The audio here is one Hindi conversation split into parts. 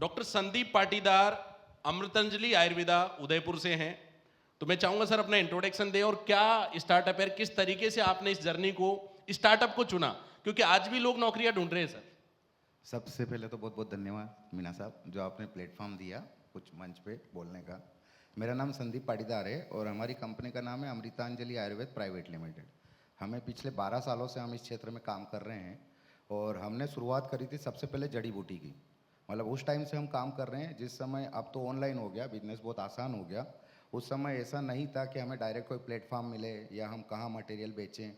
डॉक्टर संदीप पाटीदार, अमृतंजलि आयुर्वेदा उदयपुर से हैं। तो मैं चाहूंगा सर अपना इंट्रोडक्शन दें और क्या स्टार्टअप है, किस तरीके से आपने इस जर्नी को, स्टार्टअप को चुना, क्योंकि आज भी लोग नौकरियां ढूंढ रहे हैं सर। सबसे पहले तो बहुत बहुत धन्यवाद मीना साहब, जो आपने प्लेटफॉर्म दिया कुछ मंच पे बोलने का। मेरा नाम संदीप पाटीदार है और हमारी कंपनी का नाम है अमृतांजलि आयुर्वेद प्राइवेट लिमिटेड। हमें पिछले 12 सालों से हम इस क्षेत्र में काम कर रहे हैं और हमने शुरुआत करी थी सबसे पहले जड़ी बूटी की। मतलब उस टाइम से हम काम कर रहे हैं जिस समय, अब तो ऑनलाइन हो गया, बिजनेस बहुत आसान हो गया। उस समय ऐसा नहीं था कि हमें डायरेक्ट कोई प्लेटफॉर्म मिले या हम कहाँ मटेरियल बेचें।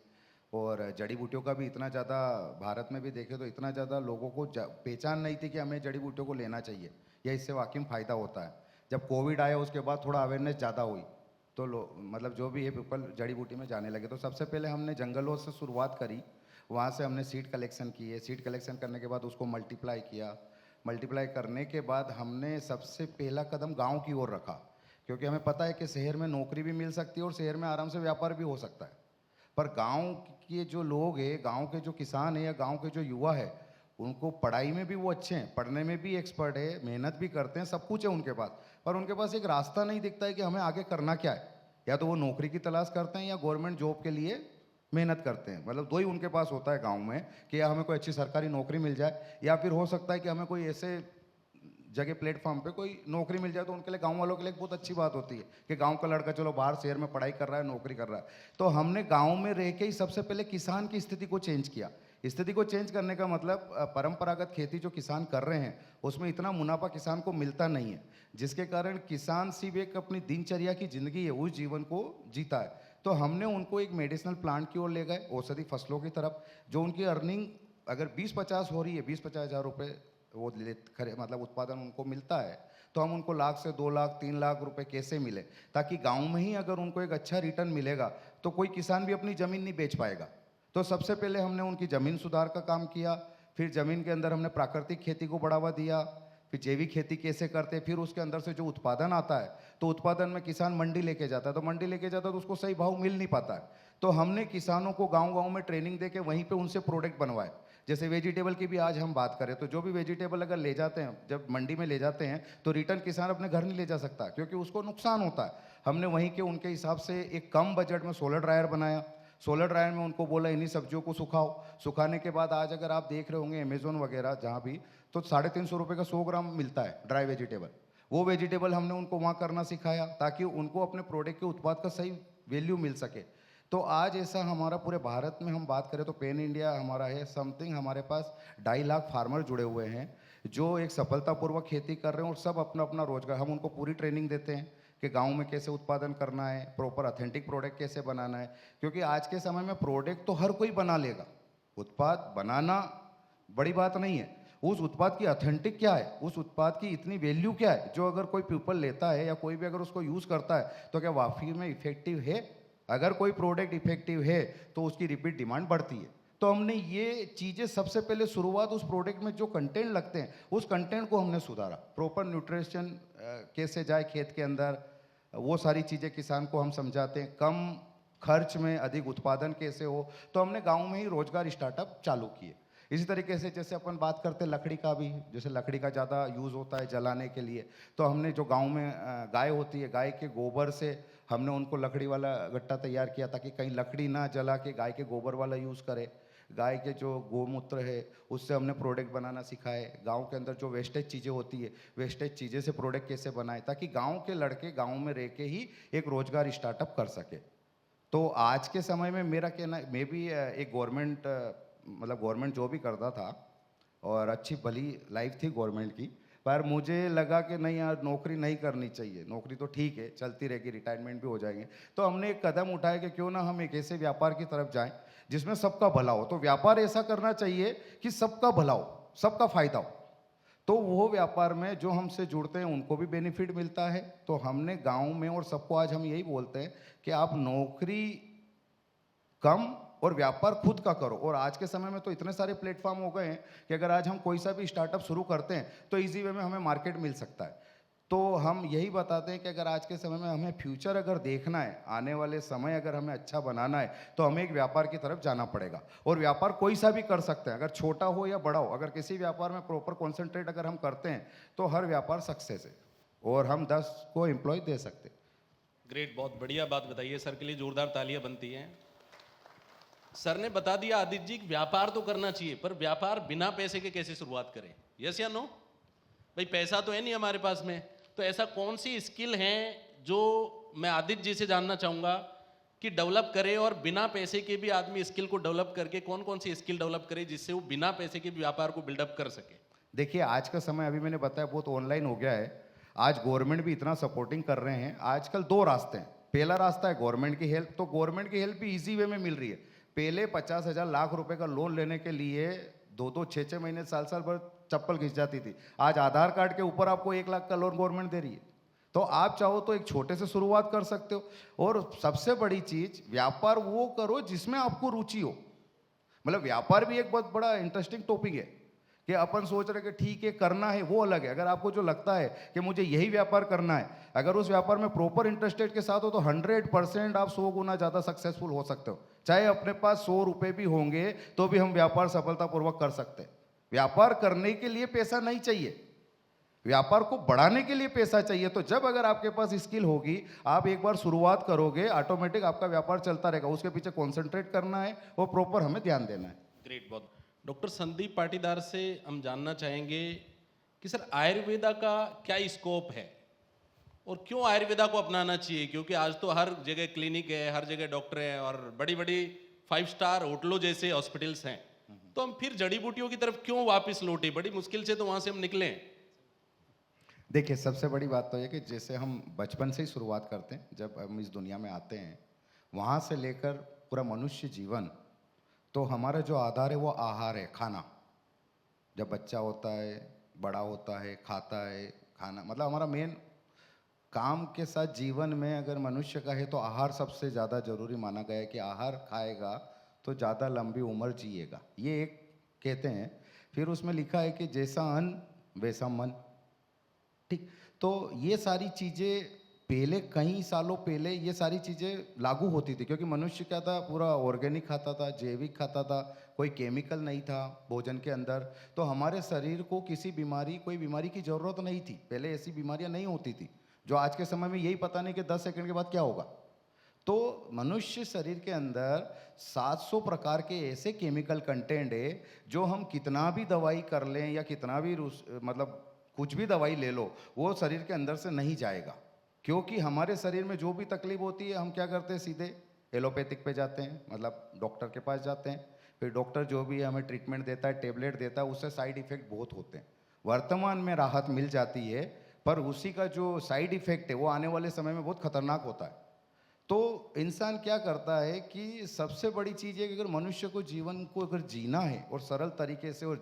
और जड़ी बूटियों का भी इतना ज़्यादा, भारत में भी देखें तो इतना ज़्यादा लोगों को पहचान नहीं थी कि हमें जड़ी बूटियों को लेना चाहिए या इससे वाकई में फ़ायदा होता है। जब कोविड आया उसके बाद थोड़ा अवेयरनेस ज़्यादा हुई तो मतलब जो भी है पीपल जड़ी बूटी में जाने लगे। तो सबसे पहले हमने जंगलों से शुरुआत करी, वहाँ से हमने सीड कलेक्शन किए। सीड कलेक्शन करने के बाद उसको मल्टीप्लाई किया। मल्टीप्लाई करने के बाद हमने सबसे पहला कदम गाँव की ओर रखा, क्योंकि हमें पता है कि शहर में नौकरी भी मिल सकती है और शहर में आराम से व्यापार भी हो सकता है। पर गांव के जो लोग हैं, गांव के जो किसान हैं या गांव के जो युवा है, उनको पढ़ाई में भी वो अच्छे हैं, पढ़ने में भी एक्सपर्ट है, मेहनत भी करते हैं, सब कुछ है उनके पास, पर उनके पास एक रास्ता नहीं दिखता है कि हमें आगे करना क्या है। या तो वो नौकरी की तलाश करते हैं या गवर्नमेंट जॉब के लिए मेहनत करते हैं। मतलब दो ही उनके पास होता है गाँव में, कि या हमें कोई अच्छी सरकारी नौकरी मिल जाए या फिर हो सकता है कि हमें कोई ऐसे जगह प्लेटफॉर्म पे कोई नौकरी मिल जाए। तो उनके लिए, गांव वालों के लिए बहुत अच्छी बात होती है कि गांव का लड़का चलो बाहर शहर में पढ़ाई कर रहा है, नौकरी कर रहा है। तो हमने गांव में रह के ही सबसे पहले किसान की स्थिति को चेंज किया। स्थिति को चेंज करने का मतलब, परंपरागत खेती जो किसान कर रहे हैं उसमें इतना मुनाफा किसान को मिलता नहीं है, जिसके कारण किसान सिर्फ एक अपनी दिनचर्या की जिंदगी है, उस जीवन को जीता है। तो हमने उनको एक मेडिसिनल प्लांट की ओर ले गए, औषधि फसलों की तरफ, जो उनकी अर्निंग अगर 20-50 हो रही है, 20-50 हज़ार रुपये वो मतलब उत्पादन उनको मिलता है, तो हम उनको लाख से 2 लाख 3 लाख रुपए कैसे मिले, ताकि गांव में ही अगर उनको एक अच्छा रिटर्न मिलेगा तो कोई किसान भी अपनी ज़मीन नहीं बेच पाएगा। तो सबसे पहले हमने उनकी ज़मीन सुधार का काम किया। फिर ज़मीन के अंदर हमने प्राकृतिक खेती को बढ़ावा दिया। फिर जैविक खेती कैसे करते, फिर उसके अंदर से जो उत्पादन आता है, तो उत्पादन में किसान मंडी लेके जाता है, तो मंडी लेके जाता है तो उसको सही भाव मिल नहीं पाता है। तो हमने किसानों को गांव-गांव में ट्रेनिंग देके वहीं पे उनसे प्रोडक्ट बनवाए। जैसे वेजिटेबल की भी आज हम बात करें तो जो भी वेजिटेबल अगर ले जाते हैं, जब मंडी में ले जाते हैं तो रिटर्न किसान अपने घर नहीं ले जा सकता, क्योंकि उसको नुकसान होता है। हमने वहीं के उनके हिसाब से एक कम बजट में सोलर ड्रायर बनाया। सोलर ड्रायर में उनको बोला इन्हीं सब्जियों को सुखाओ। सुखाने के बाद आज अगर आप देख रहे होंगे अमेजोन वगैरह जहाँ भी, तो 350 रुपये का 100 ग्राम मिलता है ड्राई वेजिटेबल। वो वेजिटेबल हमने उनको वहाँ करना सिखाया ताकि उनको अपने प्रोडक्ट के उत्पाद का सही वैल्यू मिल सके। तो आज ऐसा हमारा पूरे भारत में हम बात करें तो पैन इंडिया हमारा है, समथिंग हमारे पास 2.5 लाख फार्मर जुड़े हुए हैं जो एक सफलतापूर्वक खेती कर रहे हैं और सब अपना अपना रोजगार। हम उनको पूरी ट्रेनिंग देते हैं कि गांव में कैसे उत्पादन करना है, प्रॉपर ऑथेंटिक प्रोडक्ट कैसे बनाना है, क्योंकि आज के समय में प्रोडक्ट तो हर कोई बना लेगा, उत्पाद बनाना बड़ी बात नहीं है। उस उत्पाद की ऑथेंटिक क्या है, उस उत्पाद की इतनी वैल्यू क्या है, जो अगर कोई पीपल लेता है या कोई भी अगर उसको यूज़ करता है तो क्या वाकई में इफेक्टिव है। अगर कोई प्रोडक्ट इफेक्टिव है तो उसकी रिपीट डिमांड बढ़ती है। तो हमने ये चीज़ें सबसे पहले शुरुआत, उस प्रोडक्ट में जो कंटेंट लगते हैं उस कंटेंट को हमने सुधारा। प्रॉपर न्यूट्रिशन कैसे जाए खेत के अंदर, वो सारी चीज़ें किसान को हम समझाते हैं। कम खर्च में अधिक उत्पादन कैसे हो, तो हमने गांव में ही रोजगार स्टार्टअप चालू किए। इसी तरीके से जैसे अपन बात करते हैं लकड़ी का भी, जैसे लकड़ी का ज़्यादा यूज़ होता है जलाने के लिए, तो हमने जो गांव में गाय होती है, गाय के गोबर से हमने उनको लकड़ी वाला गट्टा तैयार किया ताकि कहीं लकड़ी ना जला के गाय के गोबर वाला यूज़ करे। गाय के जो गोमूत्र है उससे हमने प्रोडक्ट बनाना सिखाए। गांव के अंदर जो वेस्टेज चीज़ें होती है, वेस्टेज चीज़ें से प्रोडक्ट कैसे बनाए, ताकि गांव के लड़के गांव में रह के ही एक रोजगार स्टार्टअप कर सके। तो आज के समय में मेरा कहना, मैं भी एक गवर्नमेंट जॉब ही करता था और अच्छी भली लाइफ थी गवर्नमेंट की, पर मुझे लगा कि नहीं यार, नौकरी नहीं करनी चाहिए। नौकरी तो ठीक है, चलती रहेगी, रिटायरमेंट भी हो जाएंगे। तो हमने एक कदम उठाया कि क्यों ना हम एक ऐसे व्यापार की तरफ जाएं जिसमें सबका भला हो। तो व्यापार ऐसा करना चाहिए कि सबका भला हो, सबका फायदा हो। तो वो व्यापार में जो हमसे जुड़ते हैं उनको भी बेनिफिट मिलता है। तो हमने गांव में, और सबको आज हम यही बोलते हैं कि आप नौकरी कम और व्यापार खुद का करो। और आज के समय में तो इतने सारे प्लेटफॉर्म हो गए हैं कि अगर आज हम कोई सा भी स्टार्टअप शुरू करते हैं तो इजी वे में हमें मार्केट मिल सकता है। तो हम यही बताते हैं कि अगर आज के समय में हमें फ्यूचर अगर देखना है, आने वाले समय अगर हमें अच्छा बनाना है, तो हमें एक व्यापार की तरफ जाना पड़ेगा। और व्यापार कोई सा भी कर सकते हैं, अगर छोटा हो या बड़ा हो, अगर किसी व्यापार में प्रॉपर कॉन्सेंट्रेट अगर हम करते हैं तो हर व्यापार सक्सेस है और हम 10 को एम्प्लॉय दे सकते हैं। ग्रेट, बहुत बढ़िया बात बताइए। सर के लिए जोरदार तालियां बनती हैं। सर ने बता दिया आदित्य जी, व्यापार तो करना चाहिए, पर व्यापार बिना पैसे के कैसे शुरुआत करें? यस या नो? भाई पैसा तो है नहीं हमारे पास में, तो ऐसा कौन सी स्किल है जो मैं आदित्य जी से जानना चाहूंगा कि डेवलप करे, और बिना पैसे के भी आदमी स्किल को डेवलप करके कौन कौन सी स्किल डेवलप करे जिससे वो बिना पैसे के भी व्यापार को बिल्डअप कर सके? देखिए, आज का समय अभी मैंने बताया बहुत ऑनलाइन हो गया है। आज गवर्नमेंट भी इतना सपोर्टिंग कर रहे हैं। आजकल 2 रास्ते हैं। पहला रास्ता है गवर्नमेंट की हेल्प, तो गवर्नमेंट की हेल्प भी इजी वे में मिल रही है। पहले 50,000 लाख रुपए का लोन लेने के लिए 2-2, 6-6 महीने, साल-साल भर चप्पल घिस जाती थी। आज आधार कार्ड के ऊपर आपको 1 लाख का लोन गवर्नमेंट दे रही है। तो आप चाहो तो एक छोटे से शुरुआत कर सकते हो। और सबसे बड़ी चीज, व्यापार वो करो जिसमें आपको रुचि हो। मतलब व्यापार भी एक बहुत बड़ा इंटरेस्टिंग टॉपिक है कि अपन सोच रहे कि ठीक है करना है, वो अलग है। अगर आपको जो लगता है कि मुझे यही व्यापार करना है, अगर उस व्यापार में प्रॉपर इंटरेस्टेड के साथ हो तो 100% आप 100 गुना ज़्यादा सक्सेसफुल हो सकते हो। चाहे अपने पास 100 रुपये भी होंगे तो भी हम व्यापार सफलतापूर्वक कर सकते हैं। व्यापार करने के लिए पैसा नहीं चाहिए, व्यापार को बढ़ाने के लिए पैसा चाहिए। तो जब अगर आपके पास स्किल होगी, आप एक बार शुरुआत करोगे, ऑटोमेटिक आपका व्यापार चलता रहेगा। उसके पीछे कॉन्सेंट्रेट करना है और प्रॉपर हमें ध्यान देना है। ग्रेट, बहुत। डॉक्टर संदीप पाटीदार से हम जानना चाहेंगे कि सर आयुर्वेदा का क्या स्कोप है और क्यों आयुर्वेदा को अपनाना चाहिए? क्योंकि आज तो हर जगह क्लिनिक है, हर जगह डॉक्टर हैं और बड़ी बड़ी 5 स्टार होटलों जैसे हॉस्पिटल्स हैं, तो हम फिर जड़ी बूटियों की तरफ क्यों वापस लौटे? बड़ी मुश्किल से तो वहां से हम निकले। देखिए, सबसे बड़ी बात तो ये कि जैसे हम बचपन से ही शुरुआत करते हैं, जब हम इस दुनिया में आते हैं, वहाँ से लेकर पूरा मनुष्य जीवन, तो हमारा जो आधार है वो आहार है, खाना। जब बच्चा होता है, बड़ा होता है, खाता है, खाना मतलब हमारा मेन काम के साथ जीवन में अगर मनुष्य का है तो आहार सबसे ज़्यादा जरूरी माना गया है कि आहार खाएगा तो ज़्यादा लंबी उम्र जिएगा, ये एक कहते हैं। फिर उसमें लिखा है कि जैसा अन्न वैसा मन। ठीक, तो ये सारी चीज़ें पहले, कई सालों पहले ये सारी चीज़ें लागू होती थी, क्योंकि मनुष्य क्या था, पूरा ऑर्गेनिक खाता था, जैविक खाता था, कोई केमिकल नहीं था भोजन के अंदर। तो हमारे शरीर को किसी बीमारी, कोई बीमारी की ज़रूरत नहीं थी। पहले ऐसी बीमारियां नहीं होती थी, जो आज के समय में यही पता नहीं कि 10 सेकंड के बाद क्या होगा। तो मनुष्य शरीर के अंदर 700 प्रकार के ऐसे केमिकल कंटेंट है, जो हम कितना भी दवाई कर लें या कितना भी मतलब कुछ भी दवाई ले लो, वो शरीर के अंदर से नहीं जाएगा। क्योंकि हमारे शरीर में जो भी तकलीफ होती है, हम क्या करते हैं, सीधे एलोपैथिक पे जाते हैं, मतलब डॉक्टर के पास जाते हैं। फिर डॉक्टर जो भी हमें ट्रीटमेंट देता है, टेबलेट देता है, उससे साइड इफेक्ट बहुत होते हैं। वर्तमान में राहत मिल जाती है, पर उसी का जो साइड इफेक्ट है वो आने वाले समय में बहुत खतरनाक होता है। तो इंसान क्या करता है कि सबसे बड़ी चीज़ है कि अगर मनुष्य को जीवन को अगर जीना है और सरल तरीके से और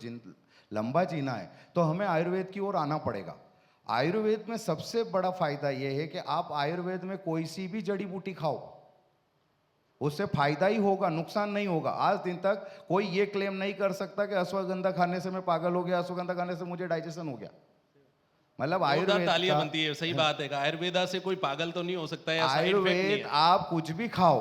लंबा जीना है, तो हमें आयुर्वेद की ओर आना पड़ेगा। आयुर्वेद में सबसे बड़ा फायदा यह है कि आप आयुर्वेद में कोई सी भी जड़ी बूटी खाओ, उससे फायदा ही होगा, नुकसान नहीं होगा। आज दिन तक कोई ये क्लेम नहीं कर सकता कि अश्वगंधा खाने से मैं पागल हो गया, अश्वगंधा खाने से मुझे डाइजेशन हो गया। मतलब आयुर्वेद तालियां बनती है, सही बात है। आयुर्वेदा से कोई पागल तो नहीं हो सकता है, आयुर्वेद आप कुछ भी खाओ,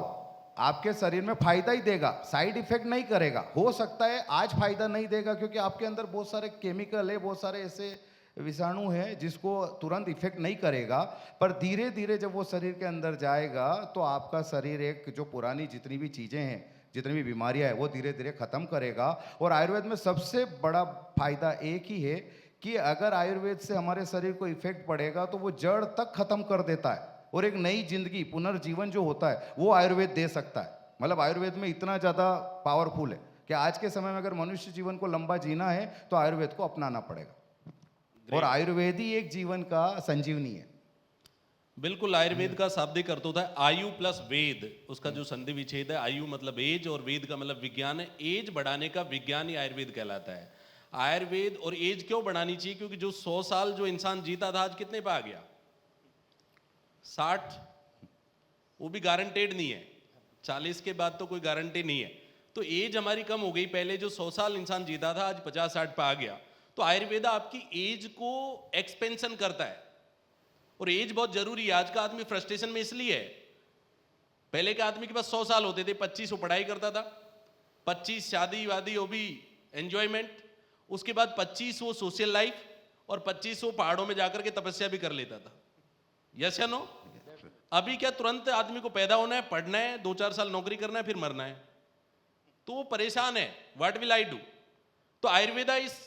आपके शरीर में फायदा ही देगा, साइड इफेक्ट नहीं करेगा। हो सकता है आज फायदा नहीं देगा, क्योंकि आपके अंदर बहुत सारे केमिकल है, बहुत सारे ऐसे विषाणु है जिसको तुरंत इफेक्ट नहीं करेगा, पर धीरे धीरे जब वो शरीर के अंदर जाएगा तो आपका शरीर एक जो पुरानी जितनी भी चीजें हैं, जितनी भी बीमारियां हैं, वो धीरे धीरे खत्म करेगा। और आयुर्वेद में सबसे बड़ा फायदा एक ही है कि अगर आयुर्वेद से हमारे शरीर को इफेक्ट पड़ेगा तो वो जड़ तक खत्म कर देता है, और एक नई जिंदगी, पुनर्जीवन जो होता है वो आयुर्वेद दे सकता है। मतलब आयुर्वेद में इतना ज़्यादा पावरफुल है कि आज के समय में अगर मनुष्य जीवन को लंबा जीना है तो आयुर्वेद को अपनाना पड़ेगा। और आयुर्वेद ही एक जीवन का संजीवनी है। बिल्कुल, आयुर्वेद का शाब्दिक अर्थ होता है आयु प्लस वेद। उसका जो संधि विच्छेद है, आयु मतलब एज और वेद का मतलब विज्ञान है। एज बढ़ाने का विज्ञान ही आयुर्वेद कहलाता है। आयुर्वेद और एज क्यों बढ़ानी चाहिए? क्योंकि जो 100 साल जो इंसान जीता था, आज कितने पे आ गया? 60। वो भी गारंटेड नहीं है, 40 के बाद तो कोई गारंटी नहीं है। तो एज हमारी कम हो गई। पहले जो 100 साल इंसान जीता था, आज 50-60 पे आ गया। तो आयुर्वेदा आपकी एज को एक्सपेंशन करता है। और एज बहुत जरूरी है। आज का आदमी फ्रस्ट्रेशन में इसलिए है, पहले के आदमी के पास 100 साल होते थे, 25 वो पढ़ाई करता था, 25 शादी वादी वो भी एंजॉयमेंट, उसके बाद 25 वो सोशल लाइफ, और 25 वो पहाड़ों में जाकर के तपस्या भी कर लेता था। यस या नो? अभी क्या तुरंत आदमी को पैदा होना है, पढ़ना है, 2-4 साल नौकरी करना है, फिर मरना है, तो वो परेशान है, व्हाट विल आई डू? तो आयुर्वेदा इस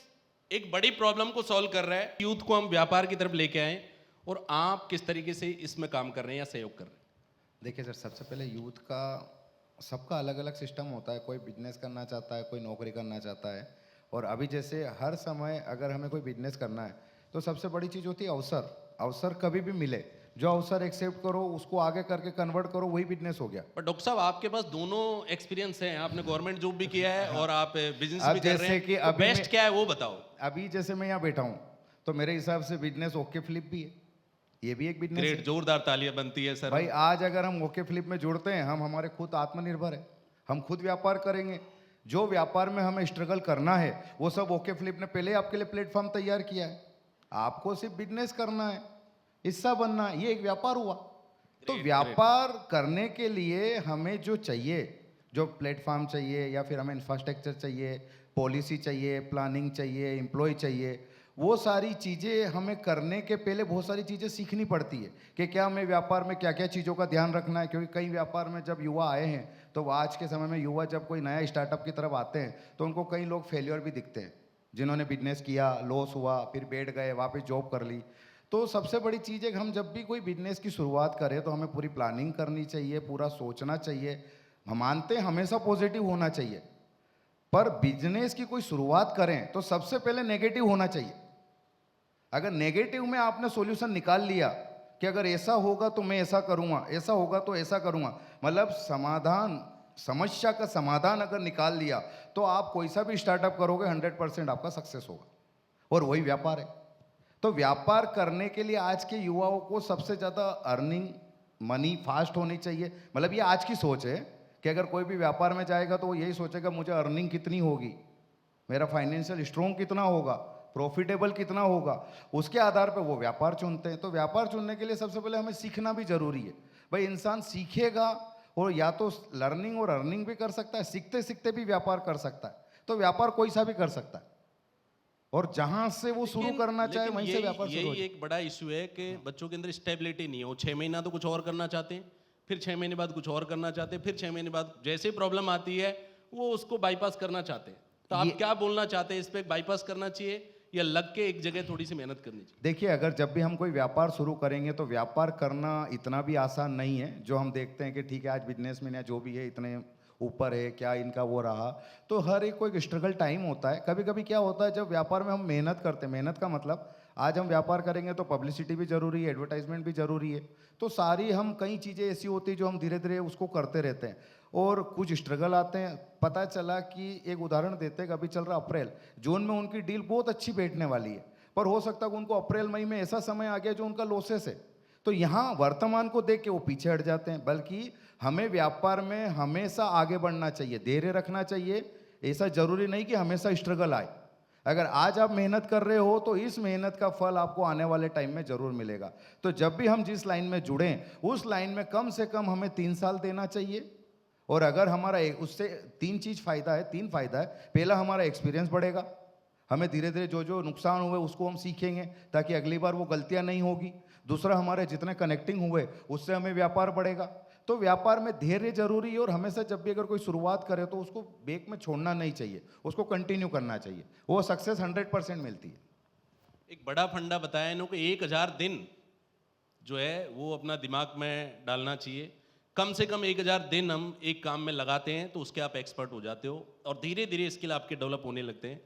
एक बड़ी प्रॉब्लम को सॉल्व कर रहा है। यूथ को हम व्यापार की तरफ लेके आए, और आप किस तरीके से इसमें काम कर रहे हैं या सहयोग कर रहे हैं? देखिए सर, सबसे पहले यूथ का सबका अलग अलग सिस्टम होता है। कोई बिजनेस करना चाहता है, कोई नौकरी करना चाहता है। और अभी जैसे हर समय अगर हमें कोई बिजनेस करना है तो सबसे बड़ी चीज़ होती है अवसर। अवसर कभी भी मिले, जो अवसर एक्सेप्ट करो, उसको आगे करके कन्वर्ट करो, वही बिजनेस हो गया। पर डॉक्टर साहब, आपके पास दोनों एक्सपीरियंस हैं, आपने गवर्नमेंट जॉब भी किया है और आप बिजनेस अब भी कर रहे जैसे हैं, कि तो अभी बेस्ट मैं- क्या है वो बताओ। अभी जैसे मैं यहाँ बैठा हूँ तो मेरे हिसाब से बिजनेस ओके फ्लिप भी है, ये भी एक बिजनेस ग्रेट, है। जोरदार तालियां बनती है सर। भाई आज अगर हम ओके फ्लिप में जुड़ते हैं, हम हमारे खुद आत्मनिर्भर है, हम खुद व्यापार करेंगे। जो व्यापार में हमें स्ट्रगल करना है वो सब ओके फ्लिप ने पहले आपके लिए प्लेटफॉर्म तैयार किया है। आपको सिर्फ बिजनेस करना है, हिस्सा बनना है, ये एक व्यापार हुआ। तो व्यापार करने के लिए हमें जो चाहिए, जो प्लेटफॉर्म चाहिए, या फिर हमें इंफ्रास्ट्रक्चर चाहिए, पॉलिसी चाहिए, प्लानिंग चाहिए, एम्प्लॉय चाहिए, वो सारी चीज़ें हमें करने के पहले बहुत सारी चीज़ें सीखनी पड़ती है कि क्या हमें व्यापार में क्या क्या चीज़ों का ध्यान रखना है। क्योंकि कई व्यापार में जब युवा आए हैं, तो आज के समय में युवा जब कोई नया स्टार्टअप की तरफ आते हैं तो उनको कई लोग फेलियर भी दिखते हैं, जिन्होंने बिजनेस किया, लॉस हुआ, फिर बैठ गए, वापस जॉब कर ली। तो सबसे बड़ी चीज़ है कि हम जब भी कोई बिजनेस की शुरुआत करें तो हमें पूरी प्लानिंग करनी चाहिए, पूरा सोचना चाहिए। हम मानते हैं हमेशा पॉजिटिव होना चाहिए, पर बिजनेस की कोई शुरुआत करें तो सबसे पहले नेगेटिव होना चाहिए। अगर नेगेटिव में आपने सॉल्यूशन निकाल लिया कि अगर ऐसा होगा तो मैं ऐसा करूंगा, ऐसा होगा तो ऐसा करूंगा, मतलब समाधान, समस्या का समाधान अगर निकाल लिया तो आप कोई सा भी स्टार्टअप करोगे 100% आपका सक्सेस होगा। और वही व्यापार है। तो व्यापार करने के लिए आज के युवाओं को सबसे ज़्यादा अर्निंग, मनी फास्ट होनी चाहिए। मतलब ये आज की सोच है कि अगर कोई भी व्यापार में जाएगा तो वो यही सोचेगा मुझे अर्निंग कितनी होगी, मेरा फाइनेंशियल स्ट्रॉन्ग कितना होगा, प्रॉफिटेबल कितना होगा, उसके आधार पर वो व्यापार चुनते हैं। तो व्यापार चुनने के लिए सबसे पहले हमें सीखना भी जरूरी है। भाई इंसान सीखेगा और या तो लर्निंग और अर्निंग भी कर सकता है, सीखते सीखते भी व्यापार कर सकता है। तो व्यापार कोई सा भी कर सकता है, और जहां से वो शुरू करना चाहे वहीं से व्यापार शुरू हो यही जाए। एक बड़ा इशू है कि बच्चों के अंदर स्टेबिलिटी नहीं है। वो 6 महीना तो कुछ और करना चाहते हैं, फिर 6 महीने बाद कुछ और करना चाहते हैं, फिर 6 महीने बाद जैसे प्रॉब्लम आती है वो उसको बाईपास करना चाहते हैं। तो आप क्या बोलना चाहते हैं इस पे? बाईपास करना चाहिए या लग के एक जगह थोड़ी सी मेहनत करनी चाहिए? देखिए, अगर जब भी हम कोई व्यापार शुरू करेंगे तो व्यापार करना इतना भी आसान नहीं है जो हम देखते हैं कि ठीक है आज बिजनेसमैन या जो भी है इतने ऊपर है, क्या इनका वो रहा। तो हर एक को एक स्ट्रगल टाइम होता है। कभी कभी क्या होता है, जब व्यापार में हम मेहनत करते हैं, मेहनत का मतलब आज हम व्यापार करेंगे तो पब्लिसिटी भी जरूरी है, एडवर्टाइजमेंट भी जरूरी है। तो सारी हम कई चीज़ें ऐसी होती है जो हम धीरे धीरे उसको करते रहते हैं, और कुछ स्ट्रगल आते हैं। पता चला कि एक उदाहरण देते हैं कि अभी चल रहा अप्रैल, जून में उनकी डील बहुत अच्छी बैठने वाली है, पर हो सकता है कि उनको अप्रैल मई में ऐसा समय आ गया जो उनका लॉसेस है। तो यहाँ वर्तमान को देख के वो पीछे हट जाते हैं। बल्कि हमें व्यापार में हमेशा आगे बढ़ना चाहिए, धैर्य रखना चाहिए। ऐसा जरूरी नहीं कि हमेशा स्ट्रगल आए। अगर आज आप मेहनत कर रहे हो तो इस मेहनत का फल आपको आने वाले टाइम में जरूर मिलेगा। तो जब भी हम जिस लाइन में जुड़ें उस लाइन में कम से कम हमें 3 साल देना चाहिए। और अगर हमारा उससे 3 चीज फायदा है, 3 फायदा है। पहला, हमारा एक्सपीरियंस बढ़ेगा, हमें धीरे धीरे जो जो नुकसान हुए उसको हम सीखेंगे ताकि अगली बार वो गलतियां नहीं होगी। दूसरा, हमारे जितने कनेक्टिंग हुए उससे हमें व्यापार बढ़ेगा। तो व्यापार में धैर्य जरूरी है, और हमेशा जब भी अगर कोई शुरुआत करे तो उसको ब्रेक में छोड़ना नहीं चाहिए, उसको कंटिन्यू करना चाहिए। वो सक्सेस 100% मिलती है। एक बड़ा फंडा बताया इन्हों को, 1000 दिन जो है वो अपना दिमाग में डालना चाहिए। कम से कम 1000 दिन हम एक काम में लगाते हैं तो उसके आप एक्सपर्ट हो जाते हो, और धीरे धीरे स्किल आपके डेवलप होने लगते हैं।